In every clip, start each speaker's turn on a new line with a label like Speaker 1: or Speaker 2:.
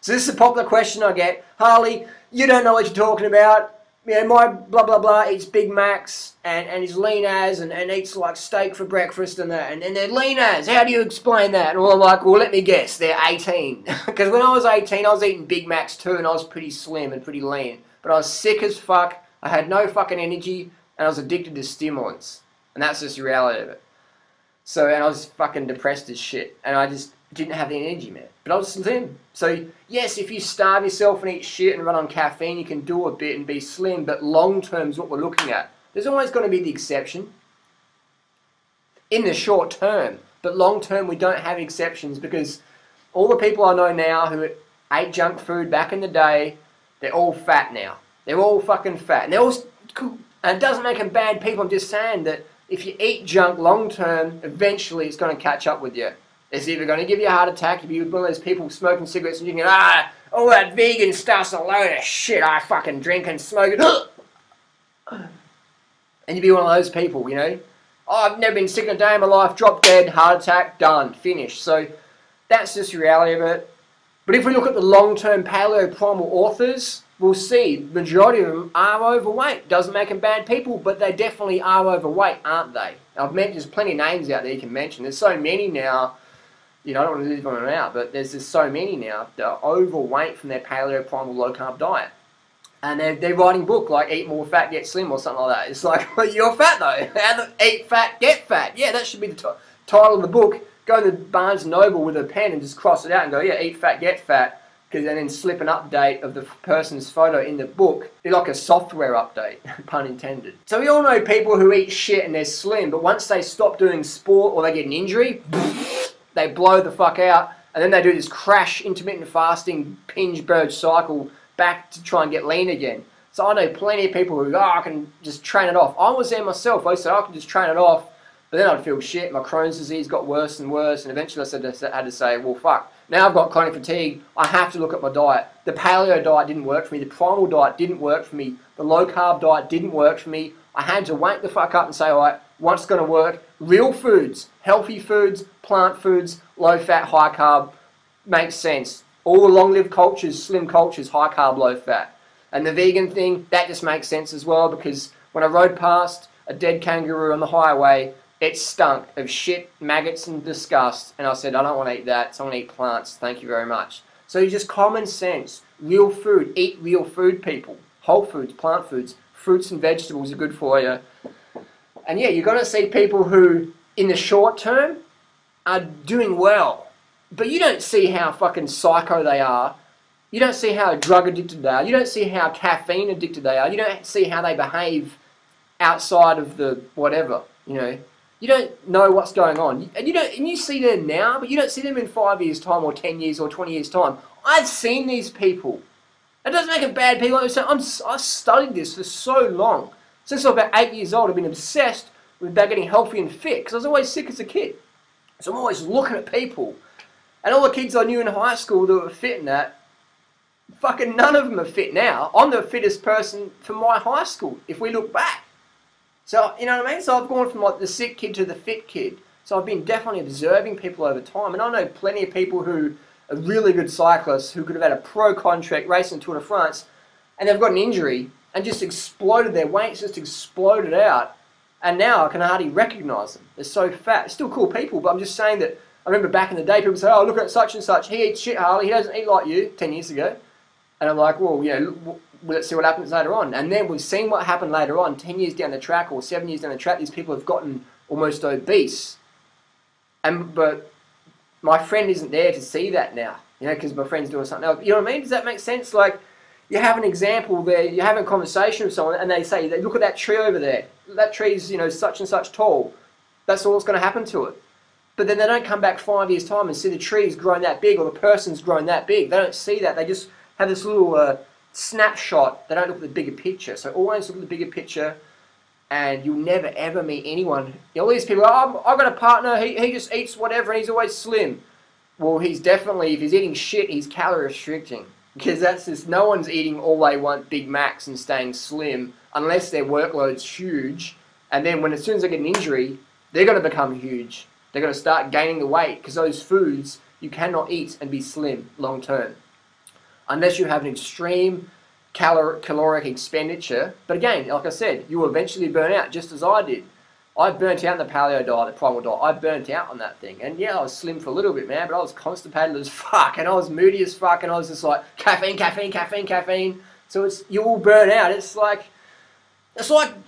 Speaker 1: So this is a popular question I get. Harley, you don't know what you're talking about. You know, my blah blah blah eats Big Macs and is lean as and eats like steak for breakfast and that. And they're lean as. How do you explain that? And I'm like, well, let me guess. They're 18. Because when I was 18, I was eating Big Macs too and I was pretty slim and pretty lean. But I was sick as fuck. I had no fucking energy and I was addicted to stimulants. And that's just the reality of it. So, and I was fucking depressed as shit. And I just didn't have the energy, man. But I was slim. So, yes, if you starve yourself and eat shit and run on caffeine, you can do a bit and be slim. But long term is what we're looking at. There's always going to be the exception. In the short term. But long term, we don't have exceptions. Because all the people I know now who ate junk food back in the day, they're all fat now. They're all fucking fat. And they're all... And it doesn't make them bad people. I'm just saying that if you eat junk long term, eventually it's going to catch up with you. It's either going to give you a heart attack if you're one of those people smoking cigarettes and you go, all that vegan stuff's a load of shit. I fucking drink and smoke it. And you'd be one of those people, you know. Oh, I've never been sick in a day in my life. Drop dead, heart attack, done, finished. So that's just the reality of it. But if we look at the long-term paleo-primal authors, we'll see the majority of them are overweight. Doesn't make them bad people, but they definitely are overweight, aren't they? I've mentioned there's plenty of names out there you can mention. There's so many now. You know, I don't want to leave them out, but there's just so many now that are overweight from their paleo-primal low-carb diet. And they're writing book like Eat More Fat, Get Slim or something like that. It's like, well, you're fat though. How to eat fat, get fat. Yeah, that should be the title of the book. Go to the Barnes & Noble with a pen and just cross it out and go, yeah, eat fat, get fat. And then slip an update of the person's photo in the book. It's like a software update, pun intended. So we all know people who eat shit and they're slim, but once they stop doing sport or they get an injury, they blow the fuck out, and then they do this crash intermittent fasting binge purge cycle back to try and get lean again. So I know plenty of people who, I can just train it off. I was there myself. I said, I can just train it off, but then I'd feel shit. My Crohn's disease got worse and worse, and eventually I had to say, well, fuck. Now I've got chronic fatigue. I have to look at my diet. The paleo diet didn't work for me. The primal diet didn't work for me. The low-carb diet didn't work for me. I had to wake the fuck up and say, all right, what's going to work? Real foods, healthy foods, plant foods, low-fat, high-carb, makes sense. All the long-lived cultures, slim cultures, high-carb, low-fat. And the vegan thing, that just makes sense as well, because when I rode past a dead kangaroo on the highway, it stunk of shit, maggots and disgust, and I said, I don't want to eat that, so I want to eat plants, thank you very much. So just common sense, real food, eat real food, people. Whole foods, plant foods, fruits and vegetables are good for you. And yeah, you're going to see people who, in the short term, are doing well. But you don't see how fucking psycho they are. You don't see how drug addicted they are. You don't see how caffeine addicted they are. You don't see how they behave outside of the whatever, you know. You don't know what's going on. And you see them now, but you don't see them in 5 years' time or 10 years or 20 years' time. I've seen these people. That doesn't make them bad people. I've studied this for so long. Since I was about 8 years old, I've been obsessed with getting healthy and fit, because I was always sick as a kid. So I'm always looking at people. And all the kids I knew in high school that were fit and that, fucking none of them are fit now. I'm the fittest person from my high school, if we look back. So, you know what I mean? So I've gone from like the sick kid to the fit kid. So I've been definitely observing people over time. And I know plenty of people who are really good cyclists who could have had a pro contract racing Tour de France, and they've got an injury and just exploded their weight, just exploded out. And now I can hardly recognise them. They're so fat. They're still cool people, but I'm just saying that I remember back in the day, people say, oh, look at such and such. He eats shit, Harley. He doesn't eat like you 10 years ago. And I'm like, well, you know, let's see what happens later on. And then we've seen what happened later on. 10 years down the track or 7 years down the track, these people have gotten almost obese. But my friend isn't there to see that now, you know, because my friend's doing something else. You know what I mean? Does that make sense? Like, you have an example there, you're having a conversation with someone, and they say, look at that tree over there. That tree's, you know, such and such tall. That's all that's going to happen to it. But then they don't come back 5 years' time and see the tree's grown that big or the person's grown that big. They don't see that. They just have this little snapshot. They don't look at the bigger picture. So always look at the bigger picture, and you'll never ever meet anyone. You know, all these people, oh, I've got a partner, he just eats whatever and he's always slim. Well, he's definitely, if he's eating shit, he's calorie restricting. Because that's just, no one's eating all they want Big Macs and staying slim unless their workload's huge. And then as soon as they get an injury, they're going to become huge. They're going to start gaining the weight because those foods you cannot eat and be slim long term. unless you have an extreme caloric expenditure. But again, like I said, you will eventually burn out, just as I did. I burnt out in the paleo diet, the primal diet. I burnt out on that thing. And yeah, I was slim for a little bit, man, but I was constipated as fuck, and I was moody as fuck, and I was just like, caffeine, caffeine, caffeine, caffeine. So you will burn out. It's like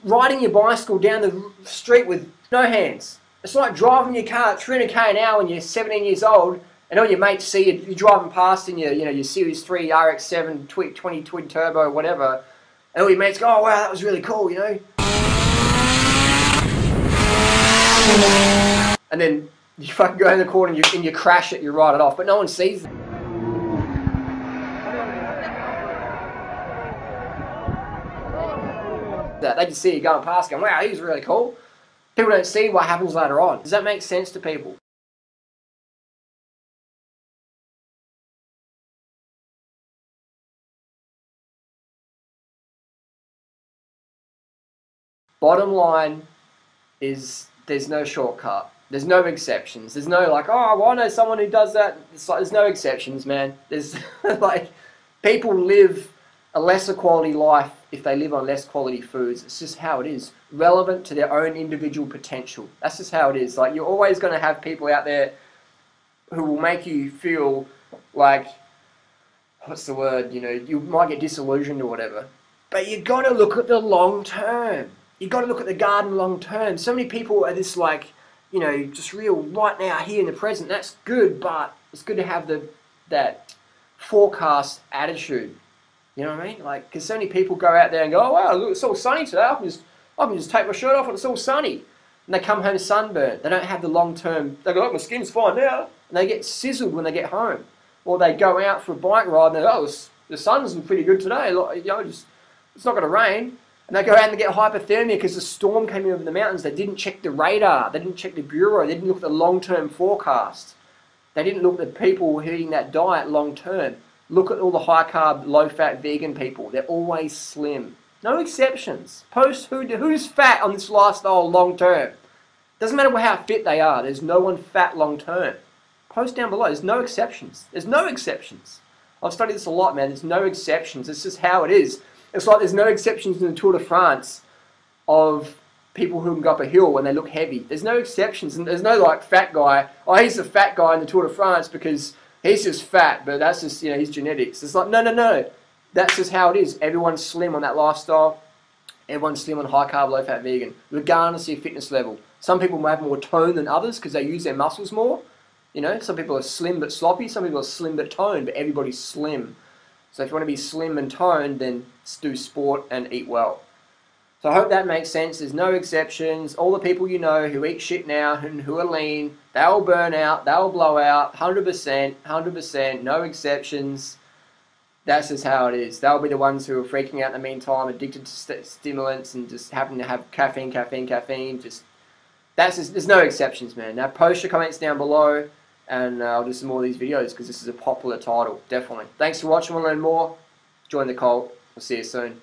Speaker 1: riding your bicycle down the street with no hands. It's like driving your car at 300k an hour when you're 17 years old, and all your mates see you, you're driving past in your Series 3 RX-7 20 twin turbo, whatever, and all your mates go, oh wow, that was really cool, you know. And then you fucking go in the corner and you crash it, you ride it off, but no one sees it. They just see you going past, going, wow, he was really cool. People don't see what happens later on. Does that make sense to people? Bottom line is there's no shortcut. There's no exceptions. There's no like, oh, well, I know someone who does that. It's like, there's no exceptions, man. There's like, people live a lesser quality life if they live on less quality foods. It's just how it is. Relevant to their own individual potential. That's just how it is. Like, you're always going to have people out there who will make you feel like, what's the word, you know, you might get disillusioned or whatever. But you got to look at the long term. You got to look at the garden long term. So many people are just like, you know, just real right now, here in the present. That's good, but it's good to have that forecast attitude. You know what I mean? Like, because so many people go out there and go, oh wow, look, it's all sunny today. I can just take my shirt off and it's all sunny. And they come home sunburned. They don't have the long term. They go, look, my skin's fine now. And they get sizzled when they get home. Or they go out for a bike ride and they go, oh, the sun's pretty good today. Like, you know, it's not going to rain. And they go out and get hypothermia because the storm came in over the mountains. They didn't check the radar. They didn't check the bureau. They didn't look at the long-term forecast. They didn't look at the people who are eating that diet long-term. Look at all the high-carb, low-fat vegan people. They're always slim. No exceptions. Post who's fat on this lifestyle long-term. Doesn't matter how fit they are. There's no one fat long-term. Post down below. There's no exceptions. There's no exceptions. I've studied this a lot, man. There's no exceptions. It's just how it is. It's like there's no exceptions in the Tour de France of people who can go up a hill when they look heavy. There's no exceptions. And there's no like fat guy. Oh, he's the fat guy in the Tour de France because he's just fat, but that's just, you know, his genetics. It's like, no. That's just how it is. Everyone's slim on that lifestyle. Everyone's slim on high carb, low fat vegan, regardless of your fitness level. Some people might have more tone than others because they use their muscles more. You know, some people are slim but sloppy. Some people are slim but toned, but everybody's slim. So if you want to be slim and toned, then do sport and eat well. So I hope that makes sense. There's no exceptions. All the people you know who eat shit now and who are lean, they'll burn out, they'll blow out, 100%, no exceptions. That's just how it is. They'll be the ones who are freaking out in the meantime, addicted to stimulants and just having to have caffeine. Just there's no exceptions, man. Now post your comments down below, and I'll do some more of these videos because this is a popular title, definitely. Thanks for watching. Want to learn more? Join the cult. We'll see you soon.